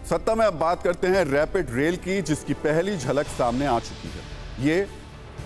सत्ता में अब बात करते हैं रैपिड रेल की, जिसकी पहली झलक सामने आ चुकी है। ये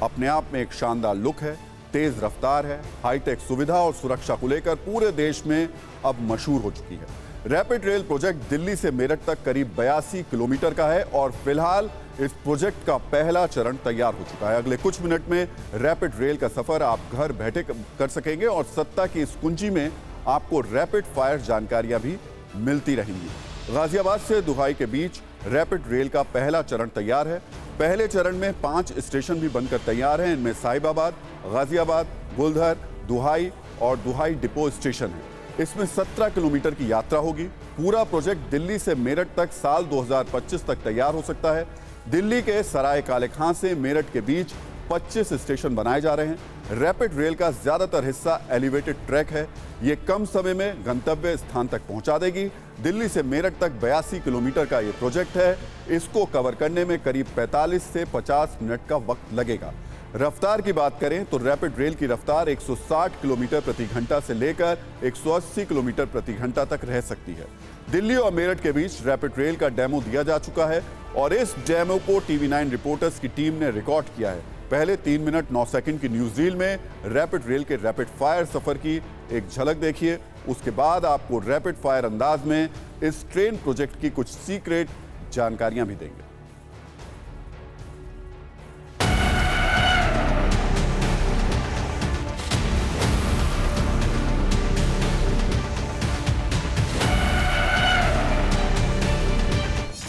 अपने आप में एक शानदार लुक है, तेज रफ्तार है, हाईटेक सुविधा और सुरक्षा को लेकर पूरे देश में अब मशहूर हो चुकी है। रैपिड रेल प्रोजेक्ट दिल्ली से मेरठ तक करीब 82 किलोमीटर का है और फिलहाल इस प्रोजेक्ट का पहला चरण तैयार हो चुका है। अगले कुछ मिनट में रैपिड रेल का सफर आप घर बैठे कर सकेंगे और सत्ता की इस कुंजी में आपको रैपिड फायर जानकारियां भी मिलती रहेंगी। गाजियाबाद से दुहाई के बीच रैपिड रेल का पहला चरण तैयार है। पहले चरण में 5 स्टेशन भी बनकर तैयार हैं। इनमें साहिबाबाद, गाजियाबाद, गुलधर, दुहाई और दुहाई डिपो स्टेशन है। इसमें 17 किलोमीटर की यात्रा होगी। पूरा प्रोजेक्ट दिल्ली से मेरठ तक साल 2025 तक तैयार हो सकता है। दिल्ली के सराय काले खां से मेरठ के बीच 25 स्टेशन बनाए जा रहे हैं। रैपिड रेल का ज्यादातर हिस्सा एलिवेटेड ट्रैक है। ये कम समय में गंतव्य स्थान तक पहुंचा देगी। दिल्ली से मेरठ तक 82 किलोमीटर का ये प्रोजेक्ट है। इसको कवर करने में करीब 45 से 50 मिनट का वक्त लगेगा। रफ्तार की बात करें तो रैपिड रेल की रफ्तार 160 किलोमीटर प्रति घंटा से लेकर 180 किलोमीटर प्रति घंटा तक रह सकती है। दिल्ली और मेरठ के बीच रैपिड रेल का डेमो दिया जा चुका है और इस डेमो को TV9 रिपोर्टर्स की टीम ने रिकॉर्ड किया है। पहले 3 मिनट 9 सेकंड की न्यूज रील में रैपिड रेल के रैपिड फायर सफर की एक झलक देखिए। उसके बाद आपको रैपिड फायर अंदाज में इस ट्रेन प्रोजेक्ट की कुछ सीक्रेट जानकारियां भी देंगे।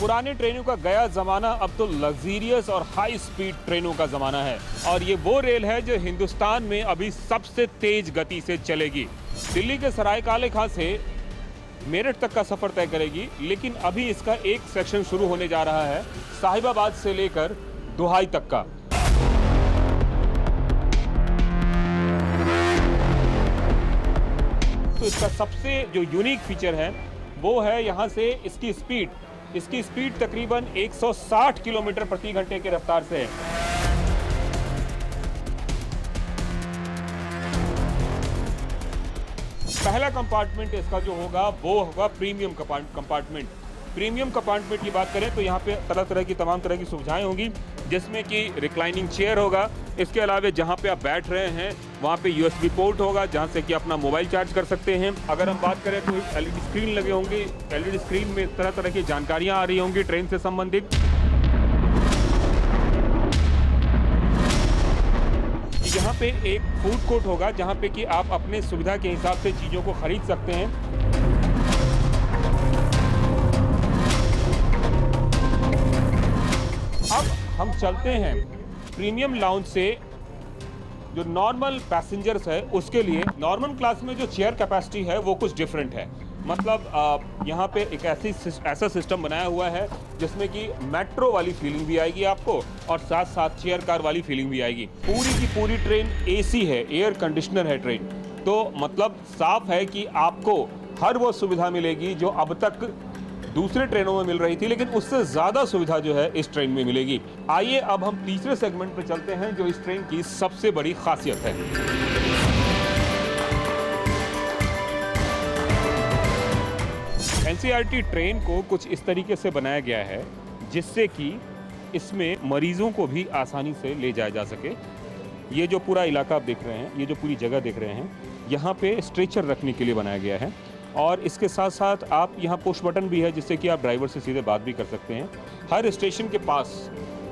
पुरानी ट्रेनों का गया जमाना अब तो लग्जरियस और हाई स्पीड ट्रेनों का जमाना है और ये वो रेल है जो हिंदुस्तान में अभी सबसे तेज गति से चलेगी। दिल्ली के सराय काले खां से मेरठ तक का सफर तय करेगी, लेकिन अभी इसका एक सेक्शन शुरू होने जा रहा है साहिबाबाद से लेकर दुहाई तक का। तो इसका सबसे जो यूनिक फीचर है वो है यहाँ से इसकी स्पीड तकरीबन 160 किलोमीटर प्रति घंटे की रफ्तार से है। पहला कंपार्टमेंट इसका जो होगा वो होगा प्रीमियम कंपार्टमेंट। प्रीमियम कंपार्टमेंट की बात करें तो यहाँ पे तमाम तरह की सुविधाएं होंगी, जिसमें कि रिक्लाइनिंग चेयर होगा। इसके अलावा जहाँ पे आप बैठ रहे हैं वहाँ पे USB पोर्ट होगा, जहाँ से कि अपना मोबाइल चार्ज कर सकते हैं। अगर हम बात करें तो LED स्क्रीन लगे होंगे। LED स्क्रीन में तरह तरह की जानकारियाँ आ रही होंगी ट्रेन से संबंधित। यहाँ पे एक फूड कोर्ट होगा, जहाँ पे कि आप अपने सुविधा के हिसाब से चीज़ों को खरीद सकते हैं। अब हम चलते हैं प्रीमियम लाउंज से जो नॉर्मल पैसेंजर्स है उसके लिए। नॉर्मल क्लास में जो चेयर कैपेसिटी है वो कुछ डिफरेंट है। मतलब यहाँ पे एक ऐसा सिस्टम बनाया हुआ है जिसमें कि मेट्रो वाली फीलिंग भी आएगी आपको और साथ साथ चेयर कार वाली फीलिंग भी आएगी। पूरी की पूरी ट्रेन AC है, एयर कंडीशनर है ट्रेन। तो मतलब साफ है कि आपको हर वो सुविधा मिलेगी जो अब तक दूसरे ट्रेनों में मिल रही थी, लेकिन उससे ज्यादा सुविधा जो है इस ट्रेन में मिलेगी। आइए अब हम तीसरे सेगमेंट पे चलते हैं जो इस ट्रेन की सबसे बड़ी खासियत है। NCRT ट्रेन को कुछ इस तरीके से बनाया गया है जिससे कि इसमें मरीजों को भी आसानी से ले जाया जा सके। ये जो पूरा इलाका आप देख रहे हैं, ये जो पूरी जगह देख रहे हैं, यहाँ पे स्ट्रेचर रखने के लिए बनाया गया है और इसके साथ साथ आप यहाँ पुश बटन भी है जिससे कि आप ड्राइवर से सीधे बात भी कर सकते हैं। हर स्टेशन के पास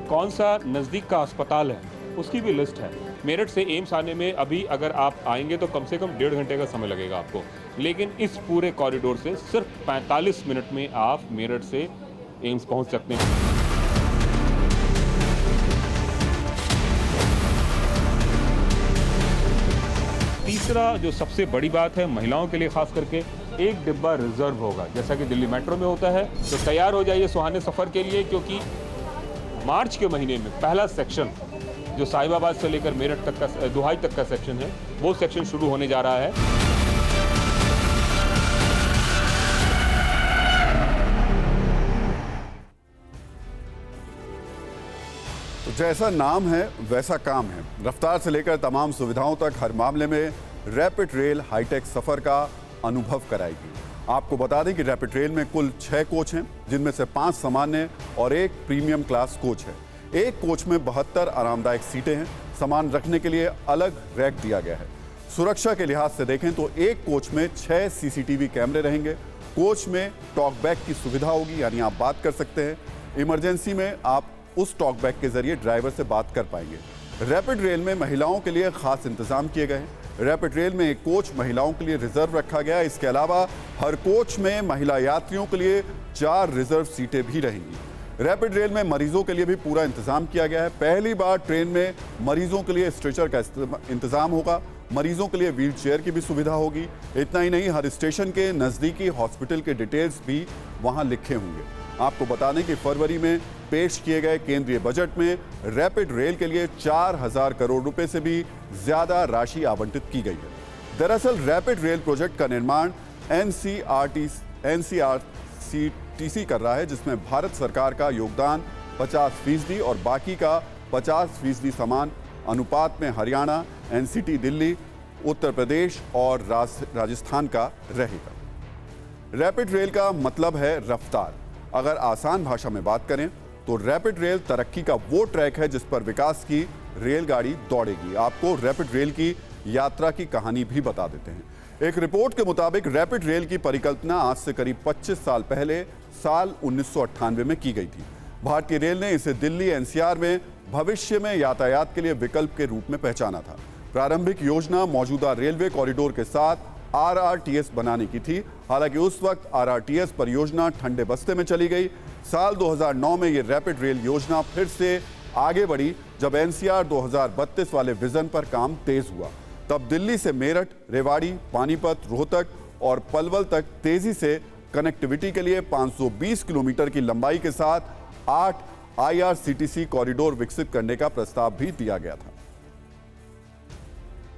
कौन सा नज़दीक का अस्पताल है उसकी भी लिस्ट है। मेरठ से एम्स आने में अभी अगर आप आएंगे तो कम से कम 1.5 घंटे का समय लगेगा आपको, लेकिन इस पूरे कॉरिडोर से सिर्फ 45 मिनट में आप मेरठ से एम्स पहुँच सकते हैं। तीसरा जो सबसे बड़ी बात है महिलाओं के लिए खास करके, एक डिब्बा रिजर्व होगा जैसा कि दिल्ली मेट्रो में होता है। तो तैयार हो जाइए सुहाने सफर के लिए, क्योंकि मार्च के महीने में पहला सेक्शन जो साहिबाबाद से लेकर मेरठ तक का दुहाई तक का सेक्शन है वो सेक्शन शुरू होने जा रहा है। तो जैसा नाम है वैसा काम है। रफ्तार से लेकर तमाम सुविधाओं तक हर मामले में रैपिड रेल हाईटेक सफर का अनुभव कराएगी। आपको बता दें कि रैपिड रेल में कुल 6 कोच हैं, जिनमें से 5 सामान्य और 1 प्रीमियम क्लास कोच है। एक कोच में 72 आरामदायक सीटें हैं। सामान रखने के लिए अलग रैक दिया गया है। सुरक्षा के लिहाज से देखें तो एक कोच में 6 सीसीटीवी कैमरे रहेंगे। कोच में टॉकबैक की सुविधा होगी, यानी आप बात कर सकते हैं। इमरजेंसी में आप उस टॉकबैक के जरिए ड्राइवर से बात कर पाएंगे। रैपिड रेल में महिलाओं के लिए खास इंतजाम किए गए हैं। रैपिड रेल में एक कोच महिलाओं के लिए रिजर्व रखा गया है। इसके अलावा हर कोच में महिला यात्रियों के लिए 4 रिजर्व सीटें भी रहेंगी। रैपिड रेल में मरीजों के लिए भी पूरा इंतजाम किया गया है। पहली बार ट्रेन में मरीजों के लिए स्ट्रेचर का इंतजाम होगा। मरीजों के लिए व्हील चेयर की भी सुविधा होगी। इतना ही नहीं, हर स्टेशन के नज़दीकी हॉस्पिटल के डिटेल्स भी वहां लिखे होंगे। आपको बता दें कि फरवरी में पेश किए गए केंद्रीय बजट में रैपिड रेल के लिए 4000 करोड़ रुपए से भी ज्यादा राशि आवंटित की गई है। दरअसल रैपिड रेल प्रोजेक्ट का निर्माण एनसीआरसीटीसी कर रहा है, जिसमें भारत सरकार का योगदान 50% और बाकी का 50% समान अनुपात में हरियाणा, एनसीटी दिल्ली, उत्तर प्रदेश और राजस्थान का रहेगा। रैपिड रेल का मतलब है रफ्तार। अगर आसान भाषा में बात करें तो रैपिड रेल तरक्की का वो ट्रैक है जिस पर विकास की रेलगाड़ी दौड़ेगी। आपको रैपिड रेल की यात्रा की कहानी भी बता देते हैं। एक रिपोर्ट के मुताबिक रैपिड रेल की परिकल्पना आज से करीब 25 साल पहले साल 1998 में की गई थी। भारतीय रेल ने इसे दिल्ली एनसीआर में भविष्य में यातायात के लिए विकल्प के रूप में पहचाना था। प्रारंभिक योजना मौजूदा रेलवे कॉरिडोर के साथ आरआरटीएस बनाने की थी। हालांकि उस वक्त आरआरटीएस परियोजना ठंडे बस्ते में चली गई। साल 2009 में यह रैपिड रेल योजना फिर से आगे बढ़ी, जब एनसीआर 2032 वाले विजन पर काम तेज हुआ। तब दिल्ली से मेरठ, रेवाड़ी, पानीपत, रोहतक और पलवल तक तेजी से कनेक्टिविटी के लिए 520 किलोमीटर की लंबाई के साथ 8 आईआरसीटीसी कॉरिडोर विकसित करने का प्रस्ताव भी दिया गया था।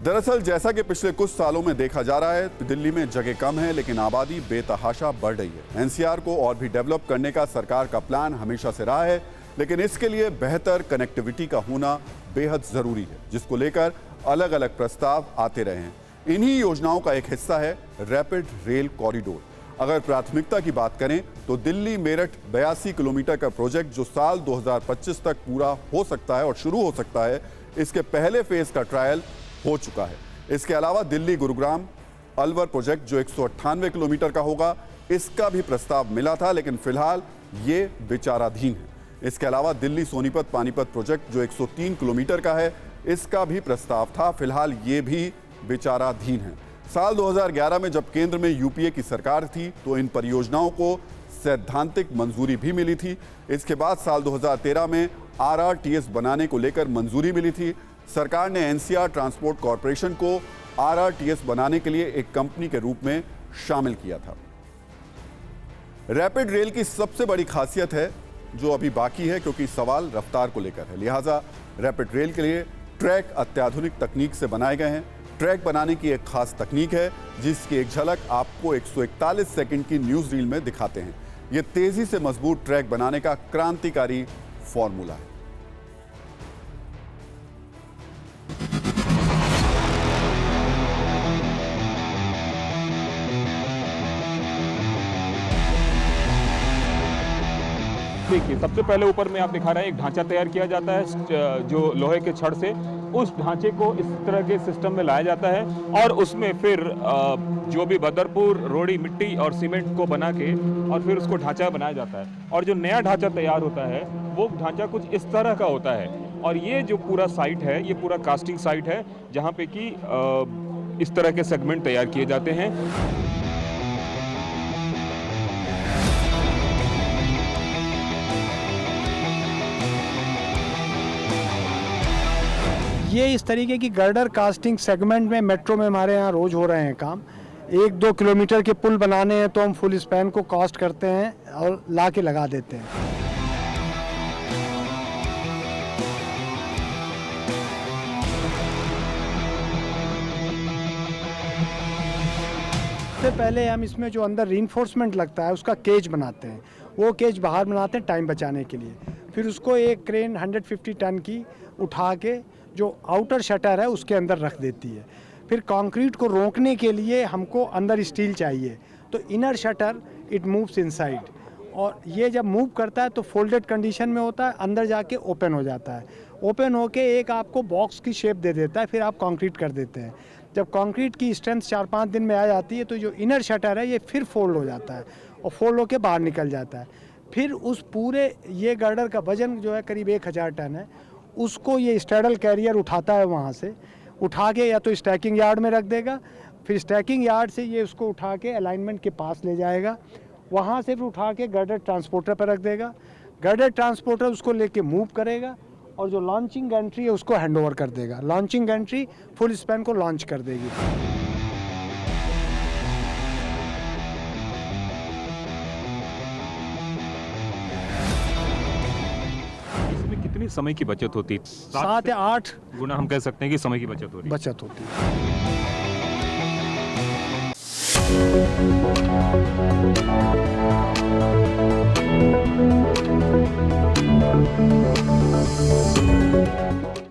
दरअसल जैसा कि पिछले कुछ सालों में देखा जा रहा है, दिल्ली में जगह कम है लेकिन आबादी बेतहाशा बढ़ रही है। एनसीआर को और भी डेवलप करने का सरकार का प्लान हमेशा से रहा है, लेकिन इसके लिए बेहतर कनेक्टिविटी का होना बेहद जरूरी है, जिसको लेकर अलग अलग प्रस्ताव आते रहे हैं। इन्हीं योजनाओं का एक हिस्सा है रैपिड रेल कॉरिडोर। अगर प्राथमिकता की बात करें तो दिल्ली मेरठ 82 किलोमीटर का प्रोजेक्ट जो साल 2025 तक पूरा हो सकता है और शुरू हो सकता है, इसके पहले फेज का ट्रायल हो चुका है। इसके अलावा दिल्ली गुरुग्राम अलवर प्रोजेक्ट जो 198 किलोमीटर का होगा, इसका भी प्रस्ताव मिला था, लेकिन फिलहाल ये विचाराधीन है। इसके अलावा दिल्ली सोनीपत पानीपत प्रोजेक्ट जो 103 किलोमीटर का है, इसका भी प्रस्ताव था, फिलहाल ये भी विचाराधीन है। साल 2011 में जब केंद्र में यूपीए की सरकार थी तो इन परियोजनाओं को सैद्धांतिक मंजूरी भी मिली थी। इसके बाद साल 2013 में आरआरटीएस बनाने को लेकर मंजूरी मिली थी। सरकार ने एनसीआर ट्रांसपोर्ट कॉरपोरेशन को आरआरटीएस बनाने के लिए एक कंपनी के रूप में शामिल किया था। रैपिड रेल की सबसे बड़ी खासियत है जो अभी बाकी है, क्योंकि सवाल रफ्तार को लेकर है। लिहाजा रैपिड रेल के लिए ट्रैक अत्याधुनिक तकनीक से बनाए गए हैं। ट्रैक बनाने की एक खास तकनीक है जिसकी एक झलक आपको 141 सेकंड की न्यूज रील में दिखाते हैं। यह तेजी से मजबूत ट्रैक बनाने का क्रांतिकारी फॉर्मूला है। देखिए, सबसे पहले ऊपर में आप दिखा रहे हैं एक ढांचा तैयार किया जाता है जो लोहे के छड़ से। उस ढांचे को इस तरह के सिस्टम में लाया जाता है और उसमें फिर जो भी बदरपुर, रोड़ी, मिट्टी और सीमेंट को बना के और फिर उसको ढांचा बनाया जाता है। और जो नया ढांचा तैयार होता है वो ढांचा कुछ इस तरह का होता है। और ये जो पूरा साइट है, ये पूरा कास्टिंग साइट है जहाँ पे कि इस तरह के सेगमेंट तैयार किए जाते हैं। ये इस तरीके की गर्डर कास्टिंग सेगमेंट में मेट्रो में हमारे यहाँ रोज हो रहे हैं काम। 1-2 किलोमीटर के पुल बनाने हैं तो हम फुल स्पैन को कास्ट करते हैं और ला के लगा देते हैं। सबसे पहले हम इसमें जो अंदर रीइंफोर्समेंट लगता है उसका केज बनाते हैं। वो केज बाहर बनाते हैं टाइम बचाने के लिए। फिर उसको एक क्रेन 150 टन की उठा के जो आउटर शटर है उसके अंदर रख देती है। फिर कंक्रीट को रोकने के लिए हमको अंदर स्टील चाहिए, तो inner shutter it moves inside, और ये जब मूव करता है तो फोल्डेड कंडीशन में होता है, अंदर जाके ओपन हो जाता है। ओपन होके एक आपको बॉक्स की शेप दे देता है, फिर आप कंक्रीट कर देते हैं। जब कंक्रीट की स्ट्रेंथ 4-5 दिन में आ जाती है तो जो इनर शटर है ये फिर फोल्ड हो जाता है और फोल्ड होके बाहर निकल जाता है। फिर उस पूरे ये गर्डर का वजन जो है करीब 1000 टन है, उसको ये स्ट्रैडल कैरियर उठाता है, वहाँ से उठा के या तो स्टैकिंग यार्ड में रख देगा, फिर स्टैकिंग यार्ड से ये उसको उठा के अलाइनमेंट के पास ले जाएगा, वहाँ से फिर उठा के गर्डर ट्रांसपोर्टर पर रख देगा। गर्डर ट्रांसपोर्टर उसको लेके मूव करेगा और जो लॉन्चिंग गैंट्री है उसको हैंडओवर कर देगा। लॉन्चिंग गैंट्री फुल स्पैन को लॉन्च कर देगी। इसमें कितनी समय की बचत होती है? 7 या 8 गुना हम कह सकते हैं कि समय की बचत हो रही है। बचत होती है।